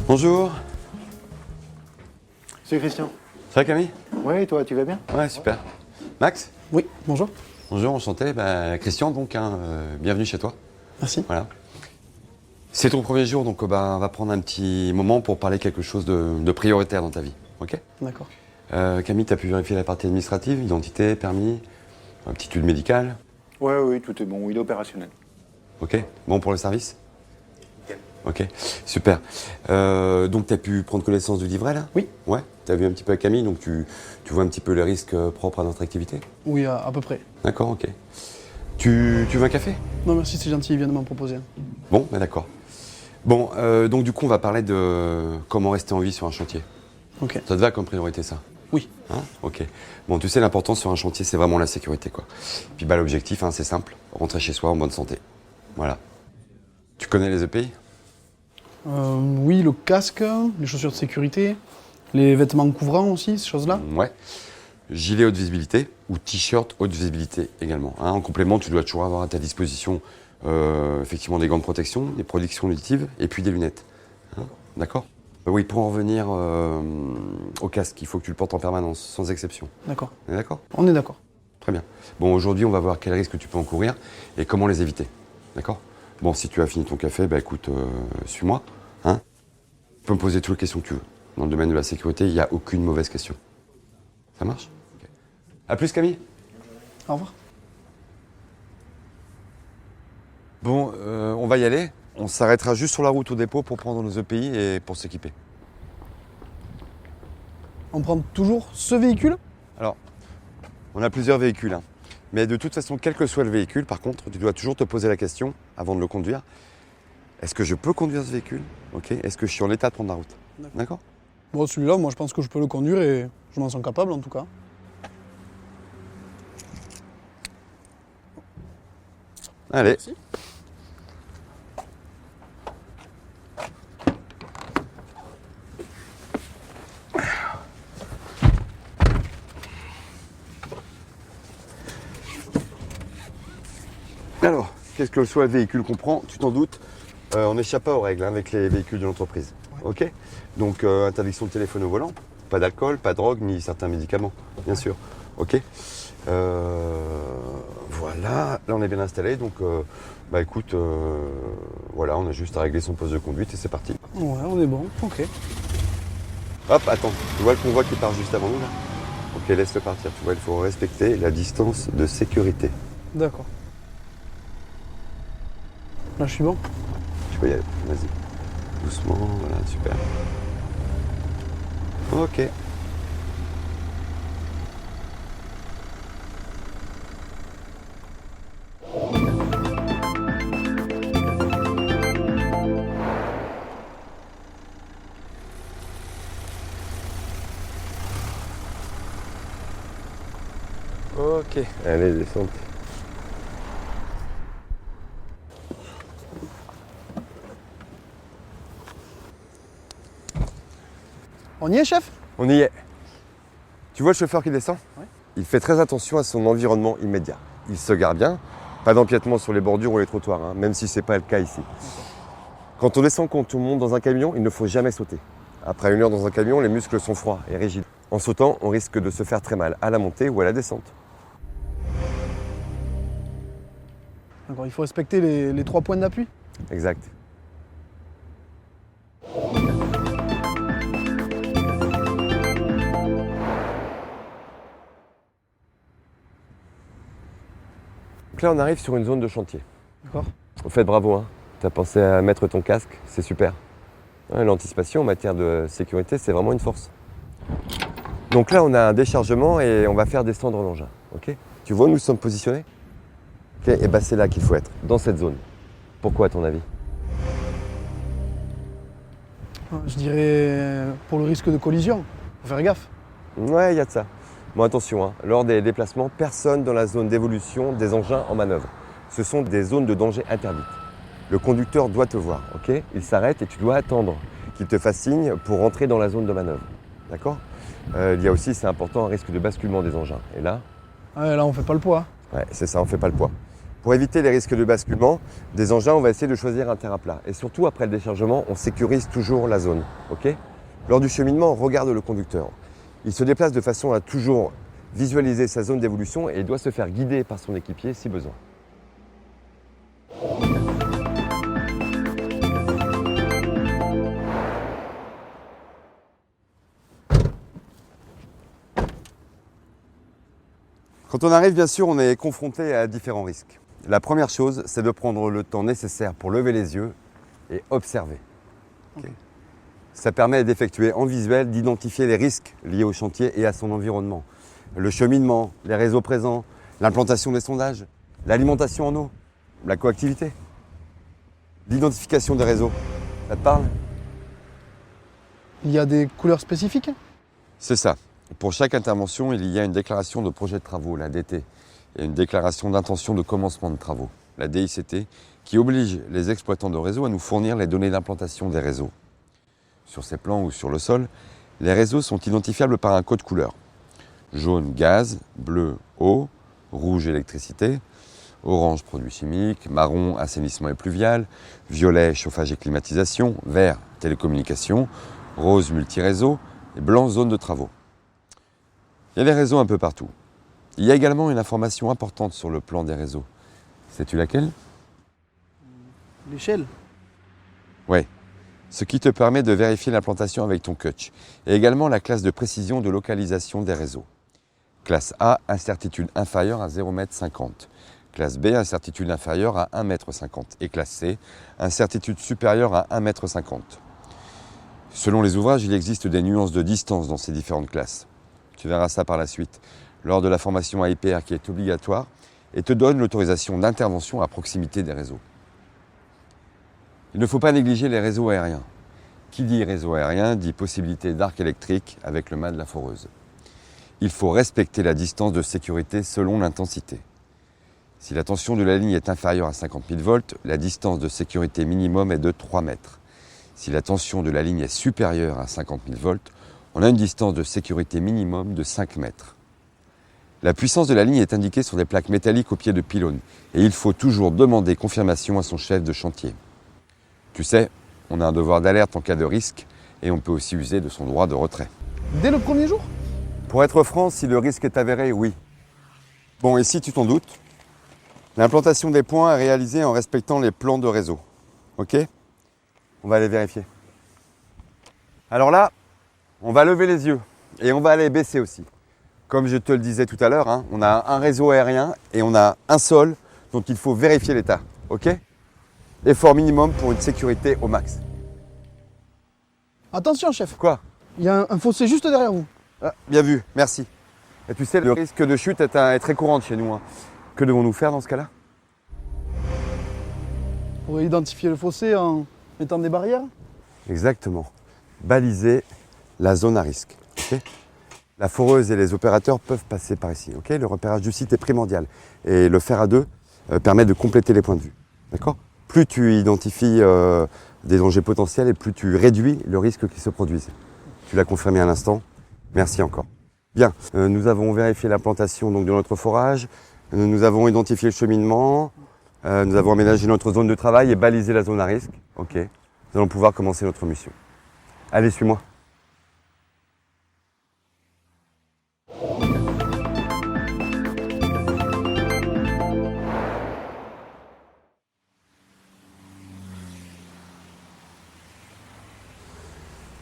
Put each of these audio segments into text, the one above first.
Bonjour. C'est Christian. Ça va Camille? Ouais, et toi, tu vas bien? Ouais, super. Max? Oui, bonjour. Bonjour, enchanté. Christian, donc, bienvenue chez toi. Merci. Voilà. C'est ton premier jour, donc on va prendre un petit moment pour parler quelque chose de prioritaire dans ta vie. Ok? D'accord. Camille, tu as pu vérifier la partie administrative, identité, permis, aptitude médicale? Ouais, oui, tout est bon, il est opérationnel. Ok? Bon pour le service? Ok, super. Donc tu as pu prendre connaissance du livret là? Oui. Ouais, tu as vu un petit peu avec Camille, donc tu vois un petit peu les risques propres à notre activité? Oui, à peu près. D'accord, ok. Tu veux un café? Non, merci, c'est gentil, il vient de m'en proposer. Bon, d'accord. Bon, donc du coup, on va parler de comment rester en vie sur un chantier. Ok. Ça te va comme priorité, ça? Oui. Hein? Ok. Bon, tu sais, l'important sur un chantier, c'est vraiment la sécurité, quoi. Puis l'objectif, c'est simple, rentrer chez soi en bonne santé. Voilà. Tu connais les EPI? Oui, le casque, les chaussures de sécurité, les vêtements couvrants aussi, ces choses-là. Ouais. Gilet haute visibilité ou t-shirt haute visibilité également. Hein, en complément, tu dois toujours avoir à ta disposition effectivement des gants de protection, des protections auditives et puis des lunettes. Hein, d'accord? Oui, pour en revenir au casque, il faut que tu le portes en permanence, sans exception. D'accord. On est d'accord? On est d'accord. Très bien. Bon, aujourd'hui, on va voir quels risques tu peux encourir et comment les éviter. D'accord? Bon, si tu as fini ton café, écoute, suis-moi. Hein? Tu peux me poser toutes les questions que tu veux. Dans le domaine de la sécurité, il n'y a aucune mauvaise question. Ça marche? Okay. À plus, Camille. Au revoir. Bon, on va y aller. On s'arrêtera juste sur la route au dépôt pour prendre nos EPI et pour s'équiper. On prend toujours ce véhicule? Alors, on a plusieurs véhicules. Hein. Mais de toute façon, quel que soit le véhicule, par contre, tu dois toujours te poser la question, avant de le conduire, est-ce que je peux conduire ce véhicule? Ok. Est-ce que je suis en état de prendre la route? D'accord? Bon, celui-là, moi, je pense que je peux le conduire et je m'en sens capable, en tout cas. Allez. Merci. Alors, qu'est-ce que soit le véhicule qu'on prend? Tu t'en doutes, on n'échappe pas aux règles avec les véhicules de l'entreprise. Ouais. Ok? Donc, interdiction de téléphone au volant, pas d'alcool, pas de drogue, ni certains médicaments, bien sûr. Ok? Voilà, là on est bien installé, donc écoute, voilà, on a juste à régler son poste de conduite et c'est parti. Ouais, on est bon, ok. Hop, attends, tu vois le convoi qui part juste avant nous là? Ok, laisse-le partir, tu vois, il faut respecter la distance de sécurité. D'accord. Là, je suis bon. Tu peux y aller, vas-y. Doucement, voilà, super. Ok. Ok, allez, descente. On y est, chef? On y est. Tu vois le chauffeur qui descend? Ouais. Il fait très attention à son environnement immédiat. Il se garde bien, pas d'empiètement sur les bordures ou les trottoirs, hein, même si ce n'est pas le cas ici. Quand on descend, quand on monte dans un camion, il ne faut jamais sauter. Après 1 heure dans un camion, les muscles sont froids et rigides. En sautant, on risque de se faire très mal à la montée ou à la descente. D'accord, il faut respecter les 3 points d'appui. Exact. Donc là, on arrive sur une zone de chantier. D'accord. Au fait, bravo, hein. Tu as pensé à mettre ton casque, c'est super. Ouais, l'anticipation en matière de sécurité, c'est vraiment une force. Donc là, on a un déchargement et on va faire descendre l'engin. Ok? Tu vois où nous sommes positionnés? Ok, et c'est là qu'il faut être, dans cette zone. Pourquoi, à ton avis? Je dirais pour le risque de collision. Faut faire gaffe. Ouais, il y a de ça. Bon, attention, hein, lors des déplacements, personne dans la zone d'évolution des engins en manœuvre. Ce sont des zones de danger interdites. Le conducteur doit te voir, ok? Il s'arrête et tu dois attendre qu'il te fasse signe pour rentrer dans la zone de manœuvre. D'accord? Il y a aussi, c'est important, un risque de basculement des engins. Et là, Ouais, là, on fait pas le poids. ouais, c'est ça, on ne fait pas le poids. Pour éviter les risques de basculement des engins, on va essayer de choisir un terrain plat. Et surtout, après le déchargement, on sécurise toujours la zone. Ok ? Lors du cheminement, on regarde le conducteur. Il se déplace de façon à toujours visualiser sa zone d'évolution et il doit se faire guider par son équipier si besoin. Quand on arrive, bien sûr, on est confronté à différents risques. La première chose, c'est de prendre le temps nécessaire pour lever les yeux et observer. Okay. Ça permet d'effectuer en visuel, d'identifier les risques liés au chantier et à son environnement. Le cheminement, les réseaux présents, l'implantation des sondages, l'alimentation en eau, la coactivité, l'identification des réseaux. Ça te parle ? Il y a des couleurs spécifiques? C'est ça. Pour chaque intervention, il y a une déclaration de projet de travaux, la DT, et une déclaration d'intention de commencement de travaux, la DICT, qui oblige les exploitants de réseaux à nous fournir les données d'implantation des réseaux. Sur ces plans ou sur le sol, les réseaux sont identifiables par un code couleur. Jaune, gaz, bleu, eau, rouge, électricité, orange, produits chimiques, marron, assainissement et pluvial, violet, chauffage et climatisation, vert, télécommunications, rose, multiréseau et blanc, zone de travaux. Il y a des réseaux un peu partout. Il y a également une information importante sur le plan des réseaux. Sais-tu laquelle ? L'échelle? Oui. Ce qui te permet de vérifier l'implantation avec ton coach. Et également la classe de précision de localisation des réseaux. Classe A, incertitude inférieure à 0,50 m. Classe B, incertitude inférieure à 1,50 m. Et classe C, incertitude supérieure à 1,50 m. Selon les ouvrages, il existe des nuances de distance dans ces différentes classes. Tu verras ça par la suite, lors de la formation AIPR qui est obligatoire et te donne l'autorisation d'intervention à proximité des réseaux. Il ne faut pas négliger les réseaux aériens. Qui dit réseau aérien dit possibilité d'arc électrique avec le mât de la foreuse. Il faut respecter la distance de sécurité selon l'intensité. Si la tension de la ligne est inférieure à 50 000 volts, la distance de sécurité minimum est de 3 mètres. Si la tension de la ligne est supérieure à 50 000 volts, on a une distance de sécurité minimum de 5 mètres. La puissance de la ligne est indiquée sur des plaques métalliques au pied de pylône et il faut toujours demander confirmation à son chef de chantier. Tu sais, on a un devoir d'alerte en cas de risque et on peut aussi user de son droit de retrait. Dès le premier jour? Pour être franc, si le risque est avéré, oui. Bon, et si tu t'en doutes, l'implantation des points est réalisée en respectant les plans de réseau. Ok ? On va aller vérifier. Alors là, on va lever les yeux et on va aller baisser aussi. Comme je te le disais tout à l'heure, hein, on a un réseau aérien et on a un sol, donc il faut vérifier l'état. Ok ? Effort minimum pour une sécurité au max. Attention, chef. Quoi ? Il y a un fossé juste derrière vous. Ah, bien vu, merci. Et tu sais, le risque de chute est très courant chez nous. Hein. Que devons-nous faire dans ce cas-là ? On va identifier le fossé en mettant des barrières. Exactement. Baliser la zone à risque. Okay ? La foreuse et les opérateurs peuvent passer par ici. Okay ? Le repérage du site est primordial. Et le faire à deux permet de compléter les points de vue. D'accord ? Plus tu identifies des dangers potentiels et plus tu réduis le risque qui se produisent. Tu l'as confirmé à l'instant. Merci encore. Bien, nous avons vérifié l'implantation donc, de notre forage. Nous avons identifié le cheminement. Nous avons aménagé notre zone de travail et balisé la zone à risque. Ok. Nous allons pouvoir commencer notre mission. Allez, suis-moi.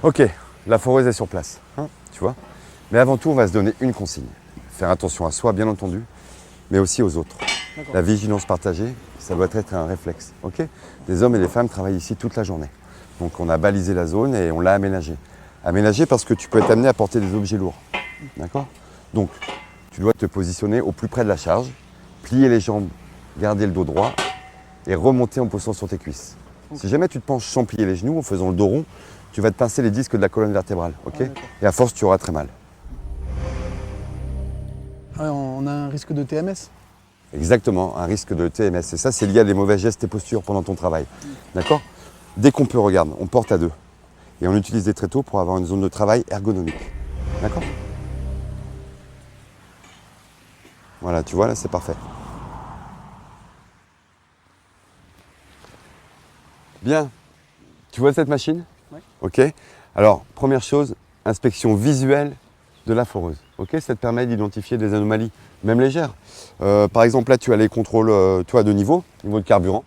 Ok, la foreuse est sur place, hein, tu vois. Mais avant tout, on va se donner une consigne. Faire attention à soi, bien entendu, mais aussi aux autres. La vigilance partagée, ça doit être un réflexe, ok ? Les hommes et les femmes travaillent ici toute la journée. Donc on a balisé la zone et on l'a aménagée. Aménagée parce que tu peux être amené à porter des objets lourds, d'accord ? Donc, tu dois te positionner au plus près de la charge, plier les jambes, garder le dos droit et remonter en posant sur tes cuisses. Si jamais tu te penches sans plier les genoux, en faisant le dos rond, tu vas te pincer les disques de la colonne vertébrale, ok ? Et à force, tu auras très mal. Ouais, on a un risque de TMS. Exactement, un risque de TMS. Et ça, c'est lié à des mauvais gestes et postures pendant ton travail. D'accord ? Dès qu'on peut, regarde, on porte à deux. Et on utilise des tréteaux pour avoir une zone de travail ergonomique. D'accord ? Voilà, tu vois, là, c'est parfait. Bien. Tu vois cette machine? Oui. Ok. Alors, première chose, inspection visuelle de la foreuse. Ok, ça te permet d'identifier des anomalies, même légères. Par exemple, là, tu as les contrôles de niveau de carburant.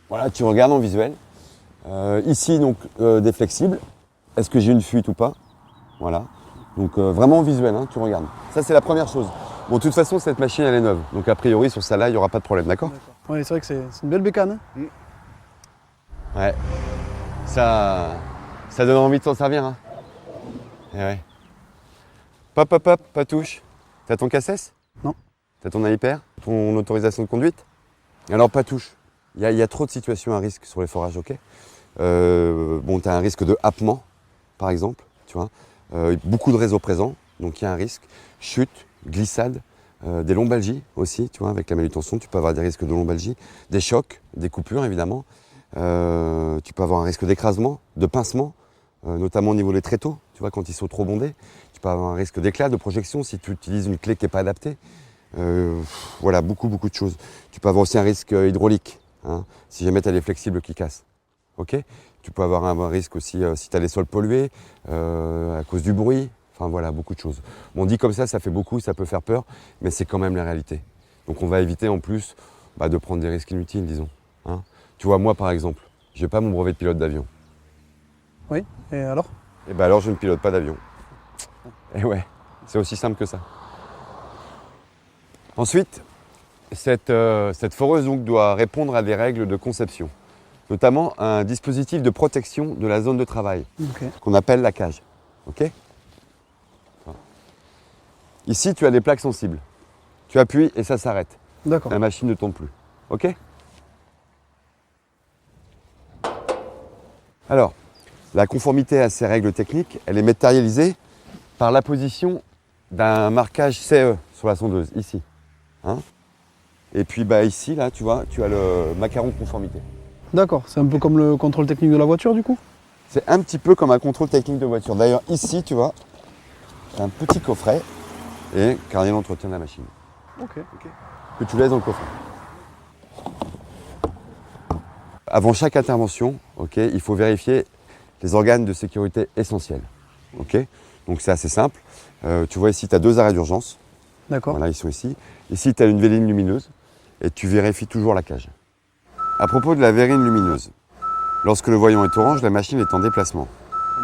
Voilà, tu regardes en visuel. Ici, donc, des flexibles. Est-ce que j'ai une fuite ou pas? Voilà. Donc, vraiment en visuel, hein, tu regardes. Ça, c'est la première chose. Bon, de toute façon, cette machine, elle est neuve. Donc, a priori, sur celle-là, il n'y aura pas de problème, d'accord? Oui, c'est vrai que c'est une belle bécane. Hein. Ouais. Ça donne envie de s'en servir, hein. Eh ouais. Hop, hop, hop, pas touche. T'as ton CACES? Non. T'as ton AIPR? Ton autorisation de conduite? Alors, pas touche. Il y a trop de situations à risque sur les forages, ok? Bon, t'as un risque de happement, par exemple, tu vois. Beaucoup de réseaux présents, donc il y a un risque. Chute, glissade, des lombalgies aussi, tu vois, avec la manutention, tu peux avoir des risques de lombalgie, des chocs, des coupures, évidemment. Tu peux avoir un risque d'écrasement, de pincement, notamment au niveau des tréteaux, tu vois, quand ils sont trop bondés. Tu peux avoir un risque d'éclat, de projection si tu utilises une clé qui n'est pas adaptée. Voilà, beaucoup de choses. Tu peux avoir aussi un risque hydraulique, hein, si jamais tu as les flexibles qui cassent. Ok? Tu peux avoir un risque aussi si tu as les sols pollués, à cause du bruit. Enfin voilà, beaucoup de choses. Bon, dit comme ça fait beaucoup, ça peut faire peur, mais c'est quand même la réalité. Donc on va éviter en plus de prendre des risques inutiles, disons. Hein. Tu vois, moi par exemple, je n'ai pas mon brevet de pilote d'avion. Oui, et alors? Et ben alors je ne pilote pas d'avion. Et ouais, c'est aussi simple que ça. Ensuite, cette foreuse donc, doit répondre à des règles de conception, notamment un dispositif de protection de la zone de travail, qu'on appelle la cage. Ok? Ici, tu as des plaques sensibles. Tu appuies et ça s'arrête. D'accord. La machine ne tourne plus. Ok? Alors, la conformité à ces règles techniques, elle est matérialisée par l'apposition d'un marquage CE sur la sondeuse, ici. Hein? Et puis ici, là, tu vois, tu as le macaron de conformité. D'accord, c'est un peu comme le contrôle technique de la voiture du coup? C'est un petit peu comme un contrôle technique de voiture. D'ailleurs, ici, tu vois, tu as un petit coffret et carnet d'entretien de la machine. Ok. Que tu laisses dans le coffret. Avant chaque intervention, ok, il faut vérifier les organes de sécurité essentiels. Ok, donc c'est assez simple. Tu vois ici, tu as 2 arrêts d'urgence. D'accord. Voilà, ils sont ici. Ici, tu as une vérine lumineuse et tu vérifies toujours la cage. À propos de la vérine lumineuse, lorsque le voyant est orange, la machine est en déplacement.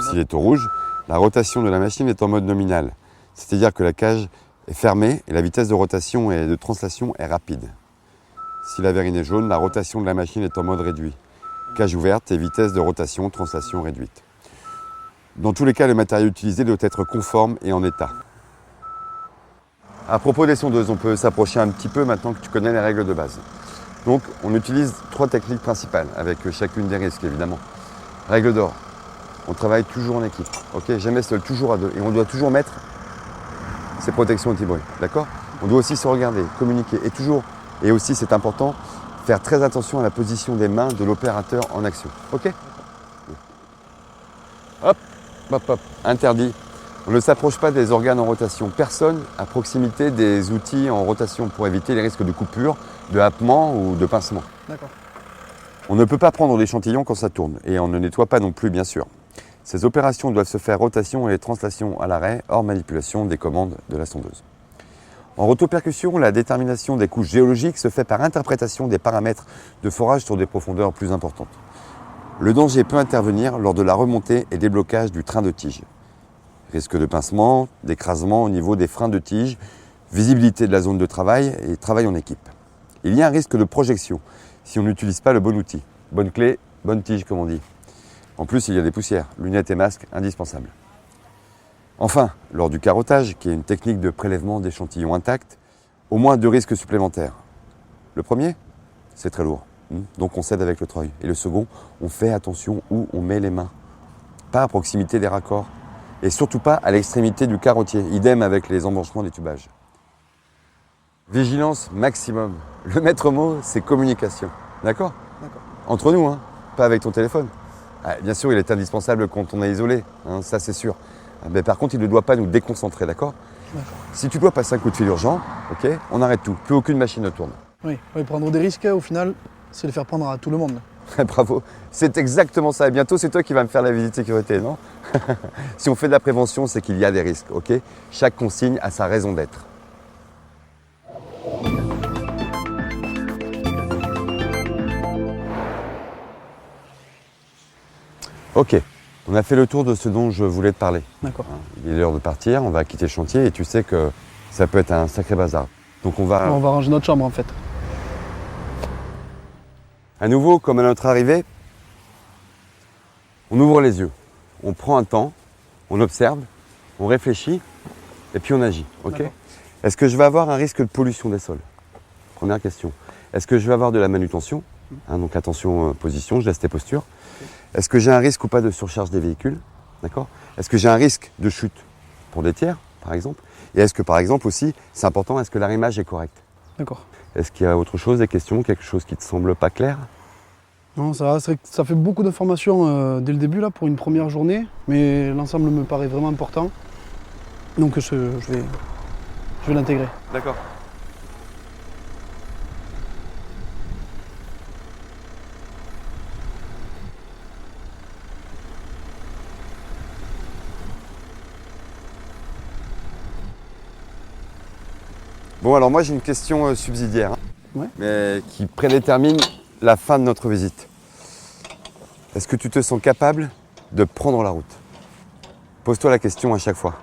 S'il est au rouge, la rotation de la machine est en mode nominal. C'est-à-dire que la cage est fermée et la vitesse de rotation et de translation est rapide. Si la vérine est jaune, la rotation de la machine est en mode réduit. Cage ouverte et vitesse de rotation, translation réduite. Dans tous les cas, le matériau utilisé doit être conforme et en état. À propos des sondeuses, on peut s'approcher un petit peu maintenant que tu connais les règles de base. Donc, on utilise 3 techniques principales, avec chacune des risques, évidemment. Règle d'or, on travaille toujours en équipe, ok? Jamais seul, toujours à 2. Et on doit toujours mettre ces protections anti-bruit, d'accord? On doit aussi se regarder, communiquer, et aussi, c'est important, faire très attention à la position des mains de l'opérateur en action, ok? Hop, hop, hop, interdit. On ne s'approche pas des organes en rotation. Personne à proximité des outils en rotation pour éviter les risques de coupure, de happement ou de pincement. D'accord. On ne peut pas prendre l'échantillon quand ça tourne et on ne nettoie pas non plus, bien sûr. Ces opérations doivent se faire rotation et translation à l'arrêt, hors manipulation des commandes de la sondeuse. En rotopercussion, la détermination des couches géologiques se fait par interprétation des paramètres de forage sur des profondeurs plus importantes. Le danger peut intervenir lors de la remontée et déblocage du train de tige. Risque de pincement, d'écrasement au niveau des freins de tige, visibilité de la zone de travail et travail en équipe. Il y a un risque de projection si on n'utilise pas le bon outil. Bonne clé, bonne tige comme on dit. En plus, il y a des poussières, lunettes et masques indispensables. Enfin, lors du carottage, qui est une technique de prélèvement d'échantillons intacts, au moins 2 risques supplémentaires. Le premier, c'est très lourd, donc on cède avec le treuil. Et le second, on fait attention où on met les mains. Pas à proximité des raccords. Et surtout pas à l'extrémité du carottier. Idem avec les embranchements des tubages. Vigilance maximum. Le maître mot, c'est communication. D'accord? D'accord. Entre nous, pas avec ton téléphone. Ah, bien sûr, il est indispensable quand on est isolé, ça c'est sûr. Mais par contre, il ne doit pas nous déconcentrer, d'accord? Si tu dois passer un coup de fil urgent, ok, on arrête tout. Plus aucune machine ne tourne. Oui, prendre des risques, au final, c'est le faire prendre à tout le monde. Bravo, c'est exactement ça. Et bientôt, c'est toi qui vas me faire la visite sécurité, non? Si on fait de la prévention, c'est qu'il y a des risques, ok? Chaque consigne a sa raison d'être. Ok, on a fait le tour de ce dont je voulais te parler. D'accord. Il est l'heure de partir, on va quitter le chantier et tu sais que ça peut être un sacré bazar. Donc on va... On va ranger notre chambre en fait. À nouveau, comme à notre arrivée, on ouvre les yeux, on prend un temps, on observe, on réfléchit et puis on agit. Ok? D'accord. Est-ce que je vais avoir un risque de pollution des sols? Première question. Est-ce que je vais avoir de la manutention? Donc attention, position, je laisse tes postures. Est-ce que j'ai un risque ou pas de surcharge des véhicules? D'accord? Est-ce que j'ai un risque de chute pour des tiers, par exemple? Et est-ce que, par exemple, aussi, c'est important, est-ce que l'arrimage est correct? D'accord. Est-ce qu'il y a autre chose, des questions, quelque chose qui te semble pas clair? Non, ça va, c'est vrai que ça fait beaucoup d'informations dès le début là pour une première journée, mais l'ensemble me paraît vraiment important. Donc je vais l'intégrer. D'accord. Bon, alors moi j'ai une question subsidiaire, Ouais. mais qui prédétermine la fin de notre visite. Est-ce que tu te sens capable de prendre la route? Pose-toi la question à chaque fois.